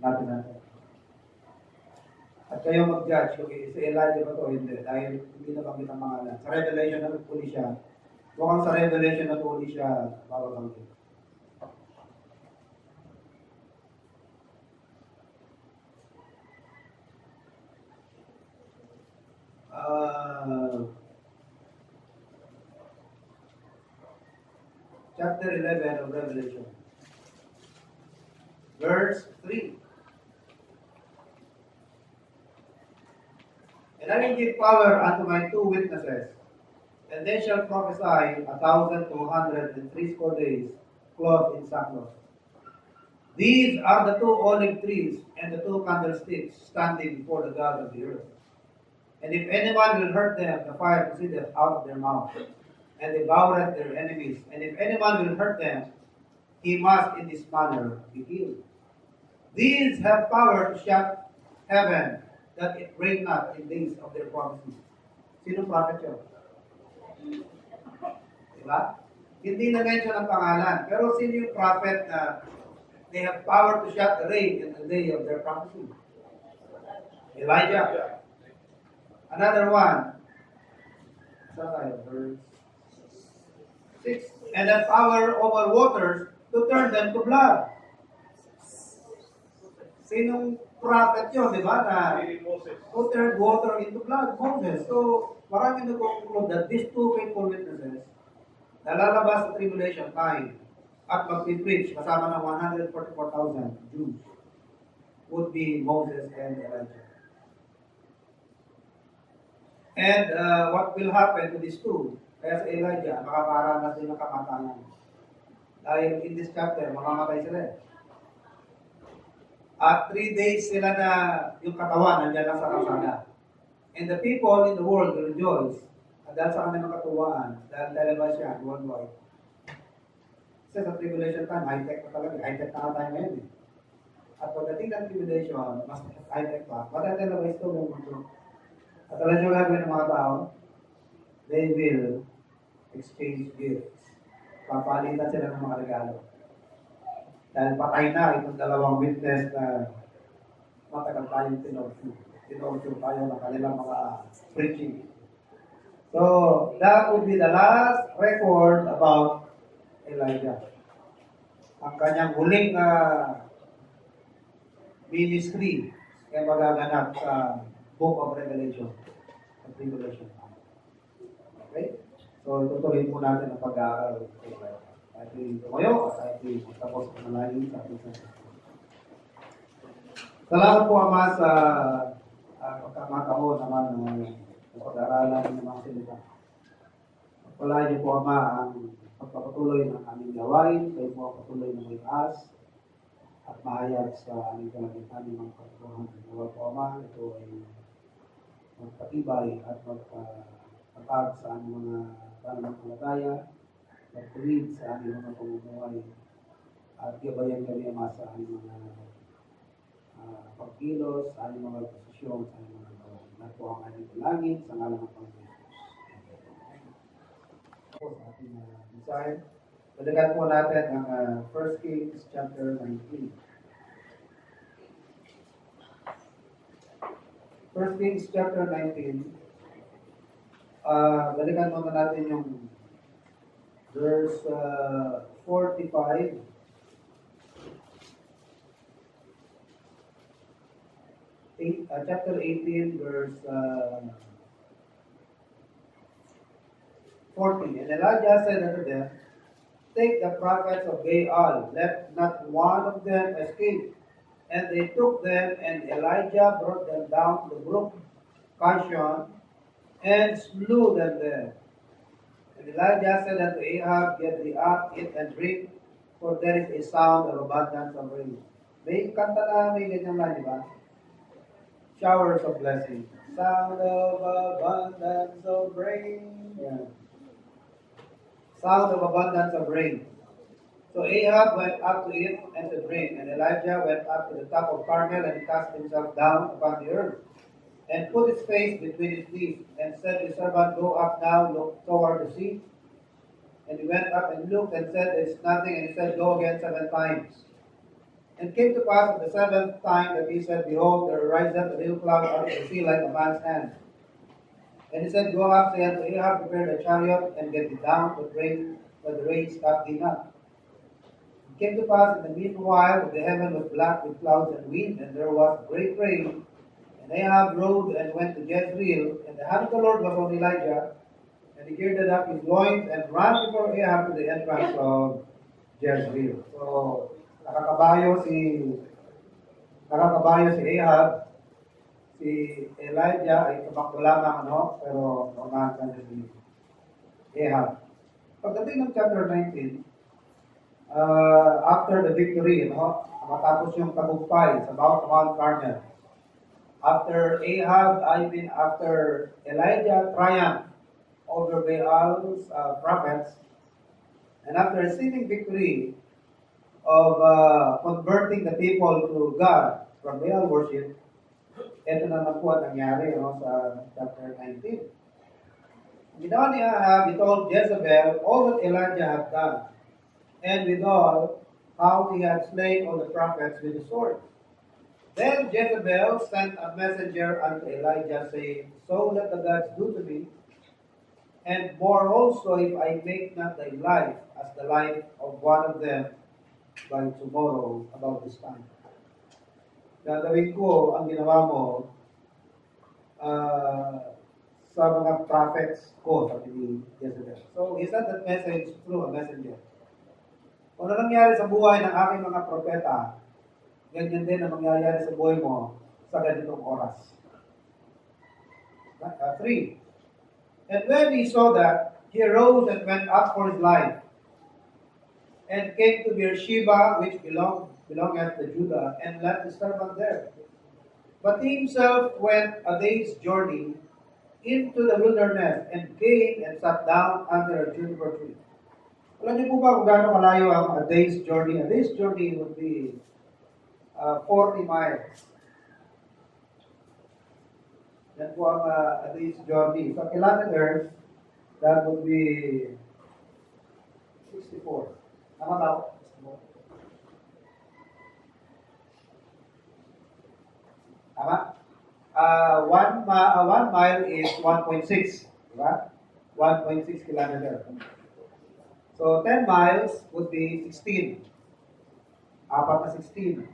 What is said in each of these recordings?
natin. At kayo mag-judge kung si Elijah ba to o hindi. Dahil hindi nabanggit ang pangalan. Sa Revelation na uli siya. Mukhang sa Revelation na uli siya bababanggit. Chapter 11 of Revelation. Verse 3. And I will give power unto my two witnesses, and they shall prophesy 1,260 days, clothed in sackcloth. These are the two olive trees and the two candlesticks standing before the God of the earth. And if anyone will hurt them, the fire proceedeth out of their mouth, and devoureth their enemies. And if anyone will hurt them, he must in this manner be killed. These have power to shut heaven, that it rain not in days of their prophecy. Sino prophet yun? Diba? Hindi na-mention ang pangalan. Pero sino yung prophet na they have power to shut the rain in the day of their prophecy? Elijah. Another one. Verse 6. And have power over waters to turn them to blood. Sinong prophet yun, di ba? Na who turned water into blood? Moses. So, marami nag-conclude that these two faithful witnesses na lalabas sa tribulation time at mag-preach kasama ng 144,000 Jews would be Moses and Elijah. And what will happen to these two? Kaya sa Elijah, makakaranas din ng kamatayan. Dahil in this chapter, mamamatay sila eh. At 3 days sila na yung katawan nandiyan lang sa kalsada. And the people in the world will rejoice dahil sa kanilang katuwaan, dahil televised yan worldwide. Kasi sa tribulation time, high-tech pa talaga. High-tech na tayo ngayon eh. At pagdating ng tribulation, mas high-tech pa. Matatelevised to ng mundo. At alam nyo gagawin ng mga tao? They will exchange gifts. Papalitan sila ng mga regalo. Dahil patay na itong dalawang witness na matagal tayong tinorture tayo ng kanilang mga preaching. So, that would be the last record about Elijah. Ang kanyang huling ministry ay magaganap sa Book of Revelation. Revelation. Okay? So, tutuloy po natin ang pag-aaral. Tayo tumayo at tayo tapos na malayo sa ating sa. Salamat po, Ama, sa pagkamakao naman ng pag-aaralan ng mga salita. Pagpalain niyo po, Ama, ang pagpapatuloy ng aming gawain, kayo po ang patuloy ng may taas at mahayag sa aming kalamitan ng mga katutuhan. Nawa po, Ama, ito ay magpatibay at magpatag sa aming mga pananampalataya, magtuwid sa aming mga pamumuhay, at gabayan kami, Ama, sa aming mga pagkilos, sa aming mga posisyon, sa aming mga gawain. At po ang aming langit sa ngalan ng Panginoon. Sa ating design, balikan po natin ang 1 Kings chapter 19. 1 Kings chapter 19, balikan muna natin yung verse 45. Chapter 18, verse 40. And Elijah said unto them, take the prophets of Baal, let not one of them escape. And they took them, and Elijah brought them down to the brook Kishon, and slew them there. And Elijah said unto Ahab, get thee up, eat and drink, for there is a sound of abundance of rain. May kanta na may ganyan lang, di ba? Showers of blessing. Sound of abundance of rain. Yeah. Sound of abundance of rain. So Ahab went up to eat and to drink, and Elijah went up to the top of Carmel and cast himself down upon the earth, and put his face between his knees, and said to his servant, go up now, look toward the sea. And he went up and looked and said, there is nothing. And he said, go again 7 times. And came to pass at the seventh time that he said, Behold, there riseth a little cloud out of the sea like a man's hand. And he said, Go up, say unto Ahab, prepare the chariot, and get it down, but the rain stop thee not. It came to pass in the meanwhile that the heaven was black with clouds and wind, and there was great rain. And Ahab rode and went to Jezreel, and the hand of the Lord was on Elijah, and he girded up his loins and ran before Ahab to the entrance of Jezreel. So, nakakabayo si Ahab, si Elijah ay tumakbo lamang, pero naunahan niya si Ahab. Pagdating ng chapter 19, after the victory, matapos yung tagumpay sa Mount Carmel, after Elijah triumphed over Baal's prophets, and after receiving victory of converting the people to God from Baal worship, ito naman po ang nangyari sa chapter 19. Ginawa ni Ahab, he told Jezebel all that Elijah had done, and withal how he had slain all the prophets with the sword. Then Jezebel sent a messenger unto Elijah, saying, So let the gods do to me, and more also if I make not thy life as the life of one of them by tomorrow about this time. Gagawin ko ang ginawa mo sa mga prophets ko, sabi ni Jezebel. So he sent that message through a messenger. Kung ano nangyari sa buhay ng aking mga propeta, ganyan din ang mangyayari sa buhay mo sa ganitong oras. 3. And when he saw that, he arose and went up for his life, and came to Beersheba, which belongeth to Judah, and left his servant there. But he himself went a day's journey into the wilderness, and came and sat down under a juniper tree. Alam niyo po ba kung gaano kalayo ang a day's journey? A day's journey would be 40 miles. Yan po ang a day's journey. So kilometers, that would be 64. Tama ba? Tama? 1 mile is 1.6. Diba? 1.6 kilometer. So 10 miles would be 16. Apat na 16.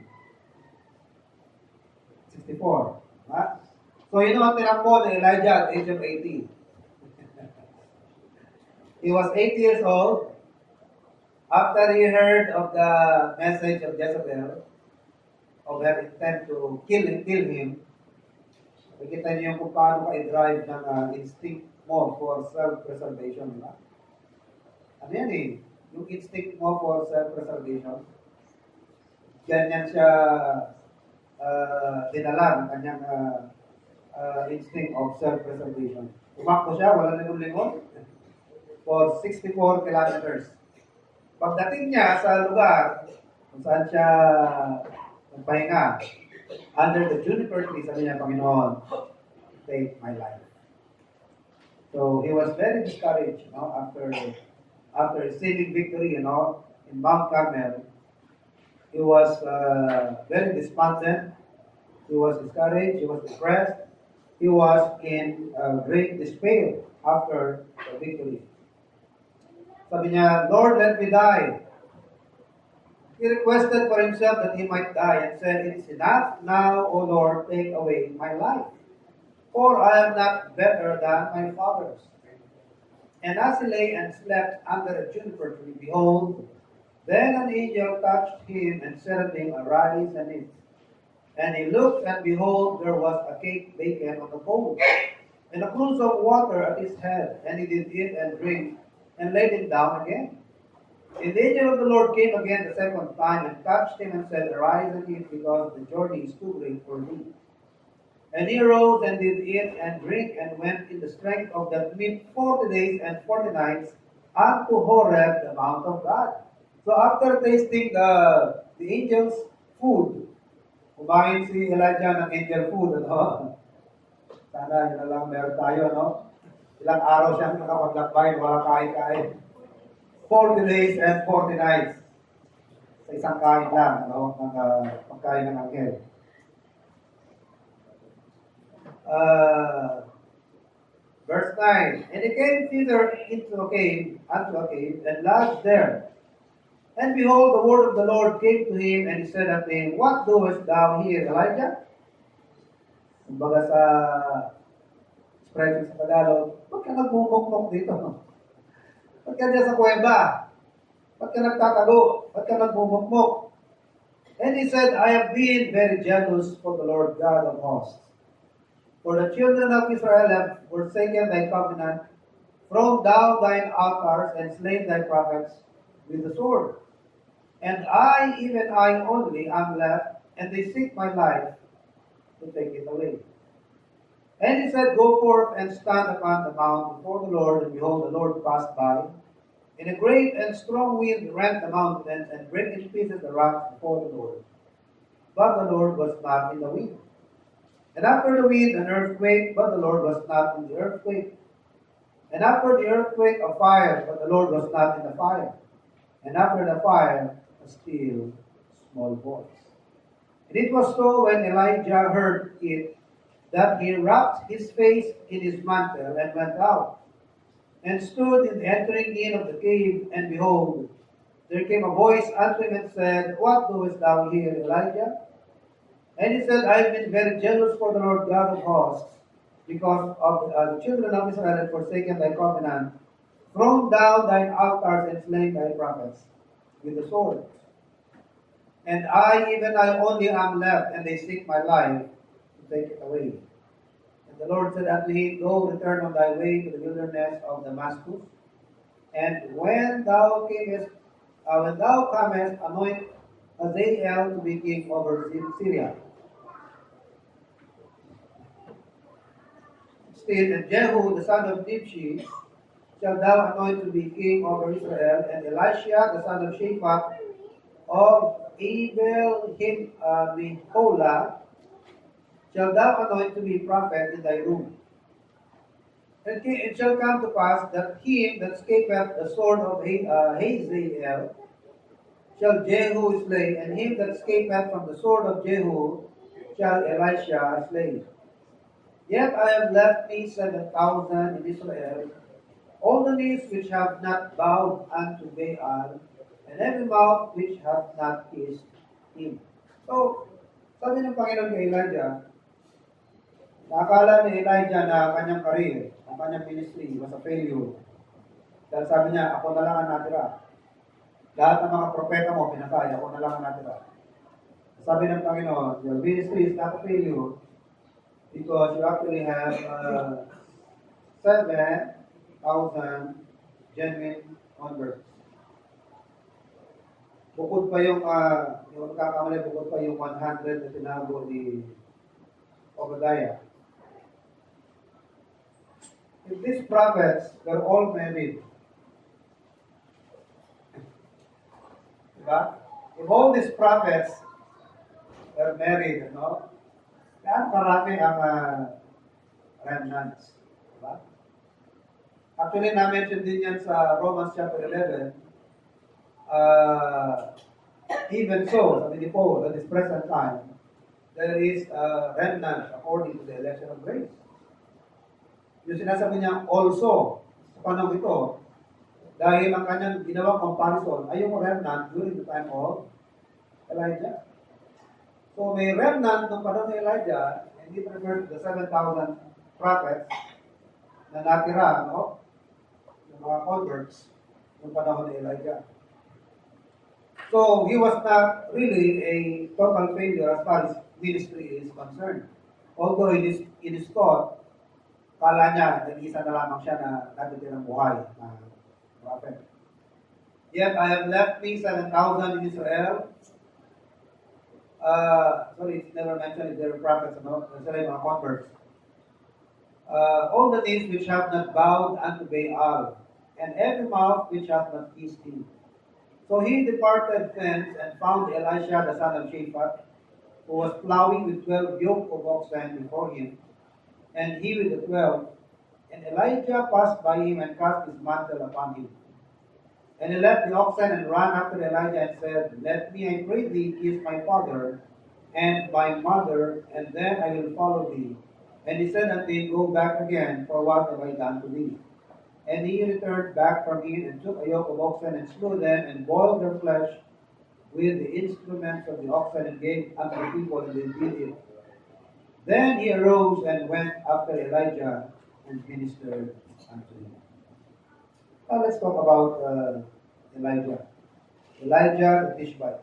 64. Diba? So yun ang tinakbo ni Elijah at age of 80. He was 80 years old. After he heard of the message of Jezebel, of her intent to kill him, nakikita niyo kung paano ka i-drive ng instinct mo for self-preservation, diba? Ano yan eh? Yung instinct mo for self-preservation, ganyan siya dinala ng kanyang instinct of self-preservation. Umakbo siya, wala lingon-lingon, for 64 kilometers. Pagdating niya sa lugar kung saan siya nagpahinga, under the juniper tree, sabi niya, Panginoon, take my life. So he was very discouraged, after receiving victory, in Mount Carmel. He was very despondent. He was discouraged. He was depressed. He was in great despair after the victory. Sabi niya, Lord, let me die. He requested for himself that he might die and said, It is enough now, O Lord, take away my life, for I am not better than my fathers. And as he lay and slept under a juniper tree, behold, then an angel touched him and said unto him, Arise and eat. And he looked, and behold, there was a cake baken on the coals, and a cruse of water at his head. And he did eat and drink, and laid him down again. And the angel of the Lord came again the second time, and touched him, and said, Arise and eat, because the journey is too great for thee. And he arose and did eat and drink, and went in the strength of that meat 40 days and 40 nights unto Horeb, the mount of God. So after tasting the angel's food, kumain si Elijah ng angel food, Sana yun na lang meron tayo, Ilang araw siyang nakapaglakbay, wala kain-kain. 40 days and 40 nights. Sa sa isang kain lang, no, ng pagkain ng anghel. Uh, Verse 9, and he came thither unto a cave, and lodged there. And behold, the word of the Lord came to him, and he said unto him, What doest thou here, Elijah? Kumbaga sa expression sa Tagalog, ba't ka nagmumukmok dito? Ba't ka diyan sa kuweba? Ba't ka nagtatago? Ba't ka nagmumukmok? And he said, I have been very jealous for the Lord God of hosts. For the children of Israel have forsaken thy covenant, thrown down thine altars, and slain thy prophets with the sword. And I, even I only, am left, and they seek my life to take it away. And he said, Go forth and stand upon the mount before the Lord. And behold, the Lord passed by. And a great and strong wind rent the mountains and brake in pieces the rocks before the Lord. But the Lord was not in the wind. And after the wind, an earthquake, but the Lord was not in the earthquake. And after the earthquake, a fire, but the Lord was not in the fire. And after the fire, a still small voice. And it was so when Elijah heard it, that he wrapped his face in his mantle and went out, and stood in the entering in of the cave, and behold, there came a voice unto him and said, What doest thou here, Elijah? And he said, I have been very jealous for the Lord God of hosts, because of the children of Israel have forsaken thy covenant, thrown down thine altars, and slain thy prophets with the sword. And I, even I only, am left, and they seek my life to take it away. And the Lord said unto him, Go, return on thy way to the wilderness of Damascus, and when thou comest, anoint Hazael to be king over Syria. Still, and Jehu, the son of Nimshi, shall thou anoint to be king over Israel, and Elisha, the son of Shaphat, of Abel Meholah, shall thou anoint to be prophet in thy room. And it shall come to pass that him that escapeth the sword of Hazael shall Jehu slay, and him that escapeth from the sword of Jehu shall Elisha slay. Yet I have left me 7,000 in Israel, all the knees which have not bowed unto Baal, and every mouth which hath not kissed him. So, sabi ng Panginoon kay Elijah, nakakala ni Elijah na kanyang career, ang kanyang ministry was a failure. Dahil sabi niya, ako na lang ang natira. Lahat ng mga propeta mo, pinatay, ako na lang ang natira. Sabi ng Panginoon, your ministry is not a failure because you actually have 7,000 genuine converts. Bukod pa yung nakakamali, bukod pa yung 100 na tinago ni Obadiah. If these prophets were all married, diba? If all these prophets were married, kaya marami ang remnants. Diba? Actually, na-mention din yan sa Romans chapter 11. Even so, sabi ni Paul, at this present time, there is a remnant according to the election of grace. Yung sinasabi niya, also, sa panahon ito, dahil ang kanyang ginawang comparison ay yung remnant during the time of Elijah. So may remnant ng panahon ni Elijah, and it refers to the 7,000 prophets na natira, yung mga converts ng panahon ni Elijah. So he was not really a total failure as far as ministry is concerned. Although it is thought, kala niya, nag-isa na lamang siya na natitirang buhay na prophet. Yet I have left me 7,000 in Israel. Sorry, it's never mentioned if there are prophets, sila yung mga converts. All the knees which have not bowed unto Baal, and every mouth which hath not kissed him. So he departed thence and found Elisha the son of Shaphat, who was plowing with 12 yoke of oxen before him, and he with the 12. And Elijah passed by him and cast his mantle upon him. And he left the oxen and ran after Elijah and said, Let me, I pray thee, kiss my father and my mother, and then I will follow thee. And he said unto him, Go back again, for what have I done to thee? And he returned back from it and took a yoke of oxen and slew them and boiled their flesh with the instruments of the oxen and gave unto the people, and they did it. Then he arose and went after Elijah and ministered unto him. Now let's talk about Elijah. Elijah the Tishbite.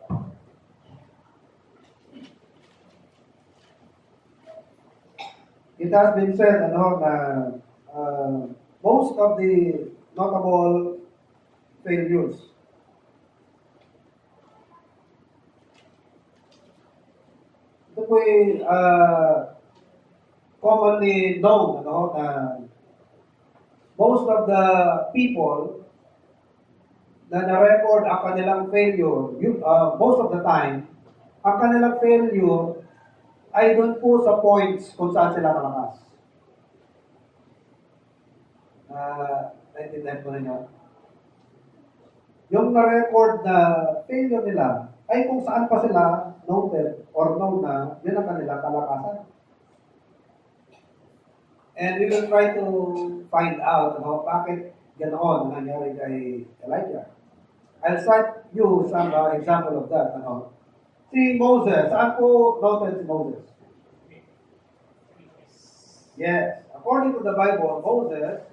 It has been said na most of the notable failures ito po'y commonly known na most of the people na na-record ang kanilang failure, most of the time, ang kanilang failure ay doon po sa points kung saan sila malakas. Naintindihan ko ninyo? Yung na-record na failure nila ay kung saan pa sila noted or known na yun ang kanilang kalakasan. And we will try to find out bakit ganoon ang nangyari kay Elijah. I'll cite you some example of that. Si Moses, saan po noted si Moses? Yes. According to the Bible, Moses,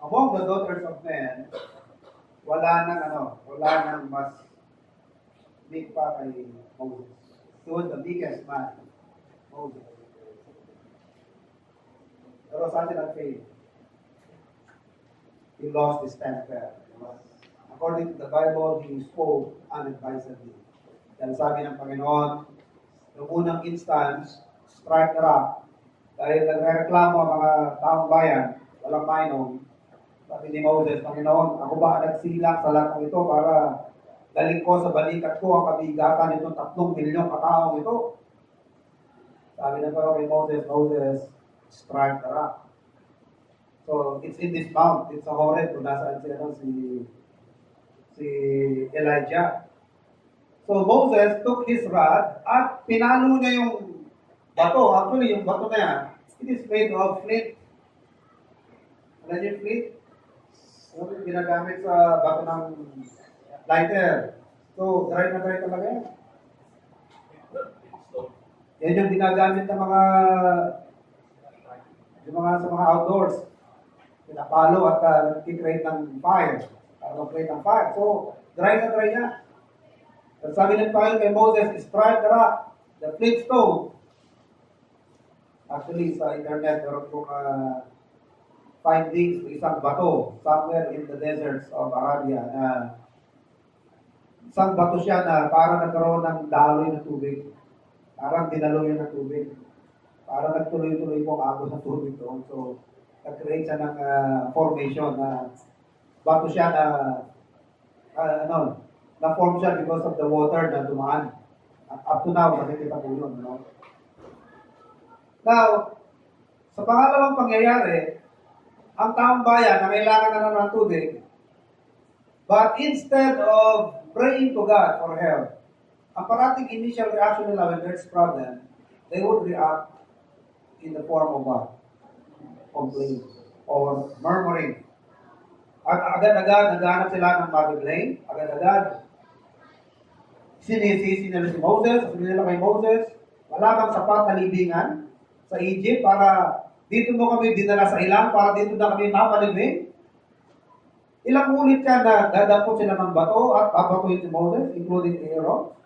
among the daughters of men, wala nang mas big pa kay Moses. He was the biggest man, Moses. Pero saan siya nag-fail? He lost his temper. According to the Bible, he spoke unadvisedly. Dahil sabi ng Panginoon, noong unang instance, strike the rock. Dahil nagre-reklamo ang mga taong bayan, walang mainom. Sabi ni Moses, Panginoon, ako ba nagsilang sa lahat ng ito para galing ko sa balikat ko ang kabigatan nitong 3 milyong kataong ito? Sabi ng Panginoon kay Moses, Moses, strike the rock. So, it's in this mount. It's a Horeb kung nasaan si Elijah. So, Moses took his rod at pinalo niya yung bato. Actually, yung bato na yan, it is made of flint. Alam niyo yung flint? Ano yung ginagamit sa bato ng lighter. So, dry na dry talaga yan. Yan yung ginagamit ng sa mga outdoors. Pinapalo at nag-create ng fire. Para mag-create ng fire. So, dry na dry yan. At sabi ng Panginoon kay Moses, strike the rock, the flint stone. Actually, sa internet, meron pong findings ng isang bato somewhere in the deserts of Arabia na isang bato siya na parang nagkaroon ng daloy ng tubig. Parang dinaloy ng tubig. Parang nagtuloy-tuloy po ang agos ng tubig doon. So, nag-create siya ng formation na bago siya na-form siya because of the water na dumaan. Up to now, nakikita po yun. Now, sa pangalawang pangyayari, ang taong bayan na kailangan na ng tubig, but instead of praying to God for help, ang parating initial reaction nila when there's problem, they would react in the form of what? Complaint or murmuring. At agad-agad naghahanap sila ng mag-blame. Agad-agad sinisisi nila si Moses. Sabi nila kay Moses, wala bang sapat na libingan sa Egypt para dito mo kami dinala sa ilang para dito na kami mapalibing? Ilang ulit yan na dadapot sila ng bato at babatuin si Moses, including Aaron.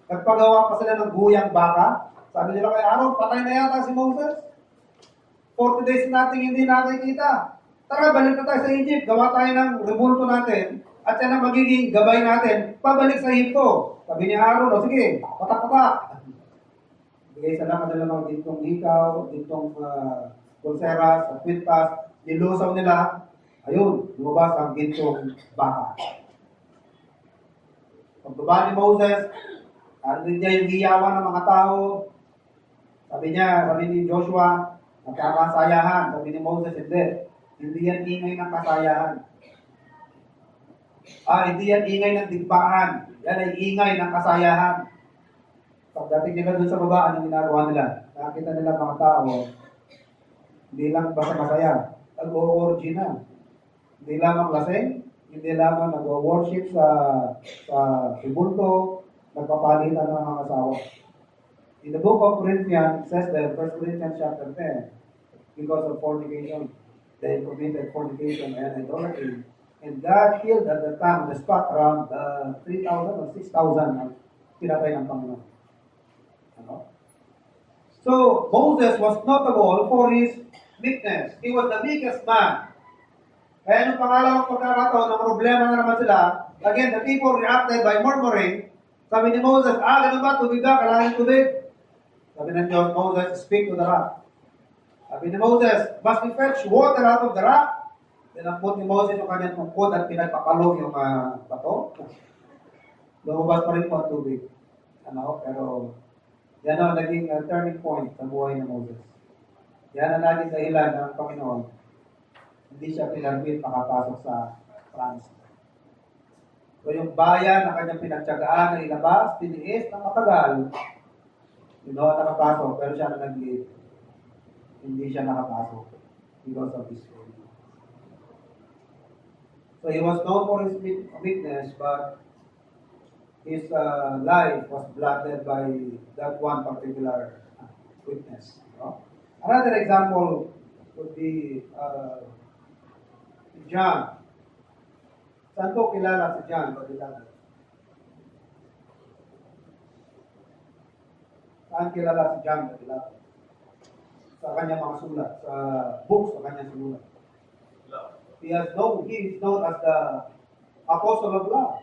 Nagpagawa pa sila ng guyang baka. Sabi nila kay Aaron, patay na yata si Moses. 40 days natin hindi nakikita. Tara, balik na tayo sa Egypt. Gawa tayo ng rebulto natin. At yan ang magiging gabay natin. Pabalik sa Egypto. Sabi ni Aaron, o sige, patak-patak. Bigay sa lang kanila mga dintong ikaw, dintong pulseras, at kwintas. Nilusaw nila. Ayun, lumabas ang gintong baka. Pagbaba ni Moses, narinig niya yung hiyawan ng mga tao. Sabi ni Joshua, nagkakasayahan. Sabi ni Moses, hindi yan ingay ng kasayahan. Hindi yan ingay ng digmaan. Yan ay ingay ng kasayahan. Pagdating nila dun sa baba, anong ginagawa nila? Nakita nila mga tao, hindi lang basta masaya, nag-o-orgy na. Hindi lamang lasing, hindi lamang nag-worship sa ibulto, nagpapalitan ng mga asawa. In the book of Corinthians, it says that 1 Corinthians chapter 10, because of fornication, they committed fornication and idolatry. And God killed at the time, on the spot, around 3,000 or 6,000 ang pinatay ng Panginoon. Ano? So, Moses was notable for his meekness. He was the meekest man. Kaya nung pangalawang pagkakataon, ng problema na naman sila, again, the people reacted by murmuring. Sabi ni Moses, ganun ba? Tubig ka? Kailangan tubig. Sabi ng Diyos, Moses, speak to the rock. Sabi ni Moses, must we fetch water out of the rock? Pinampot ni Moses yung kanyang tungkod at pinagpapalong yung bato. Lumabas pa rin po ang tubig. Pero yan ang naging turning point sa buhay ni Moses. Yan ang naging dahilan ng Panginoon. Hindi siya pinagpit makapasok sa France. So yung bayan na kanyang pinagtyagaan na ilabas, tiniis ng matagal, nakapasok, pero siya na nag-lead. Hindi siya nakapasok because of his faith. So he was known for his weakness, but his life was blotted by that one particular weakness. Another example would be John. Saan ko kilala si John? Saan kilala si John? Sa kanyang mga sulat, sa books, sa kanyang sulat. He is known as the Apostle of Love.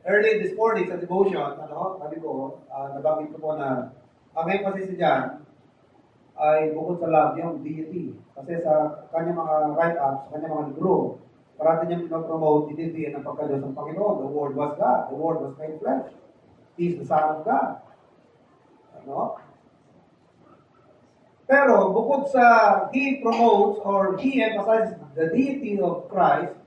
Early this morning sa devotion, sabi ko, nabanggit ko po na ang emphasis ni John ay bukod sa love, yung deity. Kasi sa kanyang mga write-ups, sa kanyang mga libro, parati niyang pinopromote, deity ng pagkadiyos ng Panginoon. The Word was God. The Word was made flesh. He is the Son of God. Pero bukod sa he promotes or he emphasizes the deity of Christ,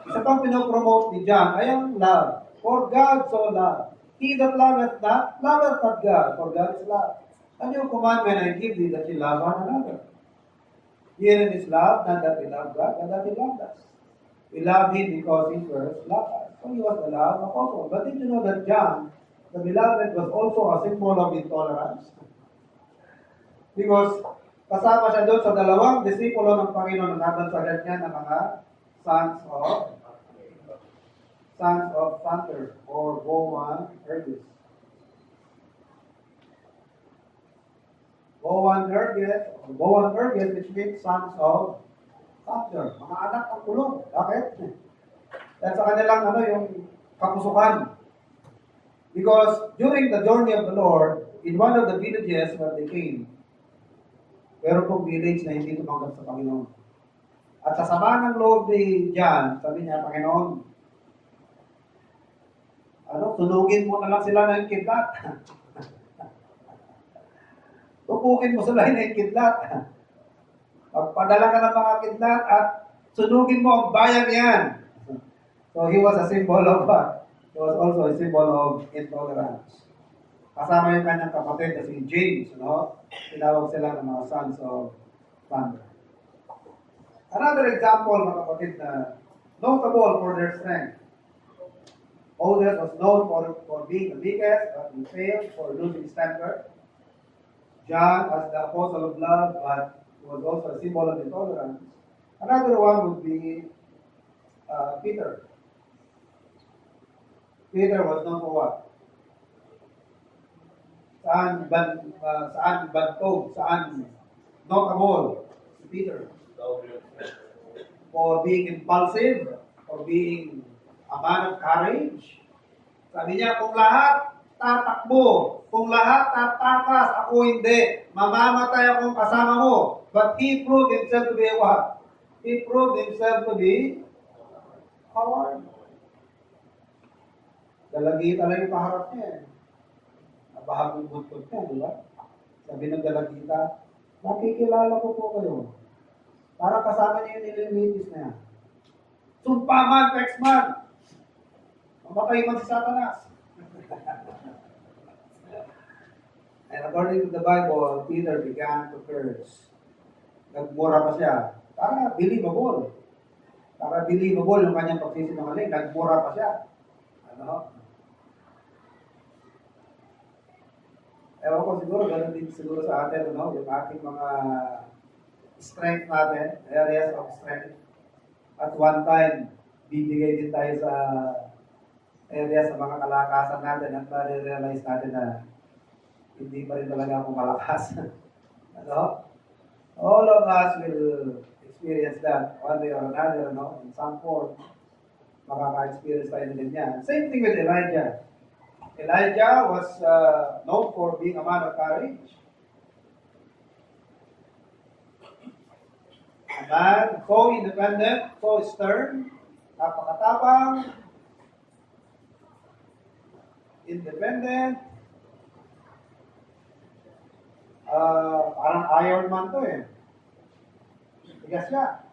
isa pang pinopromote ni John ay ang love. For God so loved. He that loveth not God, for God is love. A new commandment I give thee, that you love one another. Herein is love, not that we love God, but that He loved us. We love Him because He first loved us. So He was the love apostle. But did you know that John, the beloved, was also a symbol of intolerance? Because kasama siya doon sa dalawang disipulo ng Panginoon na nabansagan niya ng mga sons of thunder or Boanerges. Boanerges, which means sons of thunder. Mga anak ng kulong. Bakit? Dahil sa kanilang yung kapusukan. Because during the journey of the Lord, in one of the villages where they came, pero pong village na hindi tumanggap sa Panginoon. At sa sama ng loob ni John, sabi niya, Panginoon, sunugin mo na lang sila ng kidlat. Tupukin mo sila ng kidlat. Pagpadala ka ng mga kidlat at sunugin mo ang bayan yan. So he was a symbol of he was also a symbol of intolerance. Kasama yung kanyang kapatid na si James, tinawag sila ng mga sons of thunder. Another example, mga kapatid, na notable for their strength. Moses was known for being the weakest, but he failed for losing his temper. John as the apostle of love, but he was also a symbol of intolerance. Another one would be Peter. Peter was known for what? Saan notable si Peter? For being impulsive, for being a man of courage. Sabi niya, kung lahat tatakbo, kung lahat tatakas, ako hindi. Mamamatay akong kasama mo. But he proved himself to be what? He proved himself to be coward. Dalagita lang yung paharap niya. Bahagong buntot niya, di ba? Sabi ng dalagita, nakikilala ko po kayo. Para kasama niyo yung nililitis na yan. Sumpa man, text man. Mamatay man si Satanas. And according to the Bible, Peter began to curse. Nagmura pa siya. Para believable. Para believable yung kanyang pagsisinungaling. Nagmura pa siya. Ano? Ewan ko siguro, ganun din siguro sa atin, ano? Yung ating mga strength natin, areas of strength. At one time, bibigay din tayo sa areas sa mga kalakasan natin at ma-realize natin na hindi pa rin talaga ako malakas. Ano? All of us will experience that one way or another, no? In some form, makaka-experience tayo din yan. Same thing with Elijah. Elijah was known for being a man of courage. A man so independent, so stern, napakatapang, independent, parang Iron Man to eh. Tigas siya.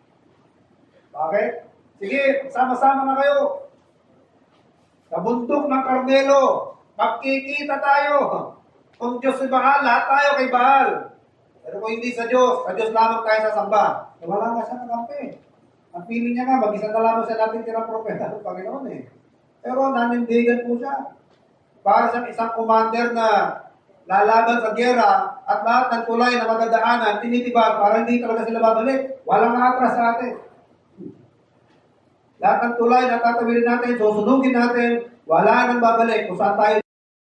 Bakit? Sige, sama-sama na kayo. Sa bundok ng Carmelo, magkikita tayo. Kung Diyos si Baal, lahat tayo kay Baal. Pero kung hindi sa Diyos lamang tayo sasamba. Eh, wala nga siya nakampi. Ang feeling niya nga, mag-isa na lamang siya natin tirang propeta ng Panginoon eh. Pero nanindigan po siya. Para siyang isang commander na lalaban sa gera at lahat ng tulay na magdadaanan, tinitibag para hindi talaga sila babalik. Walang atras sa atin. Lahat ng tulay na tatawilin natin, susunugin natin, wala nang babalik kung saan tayo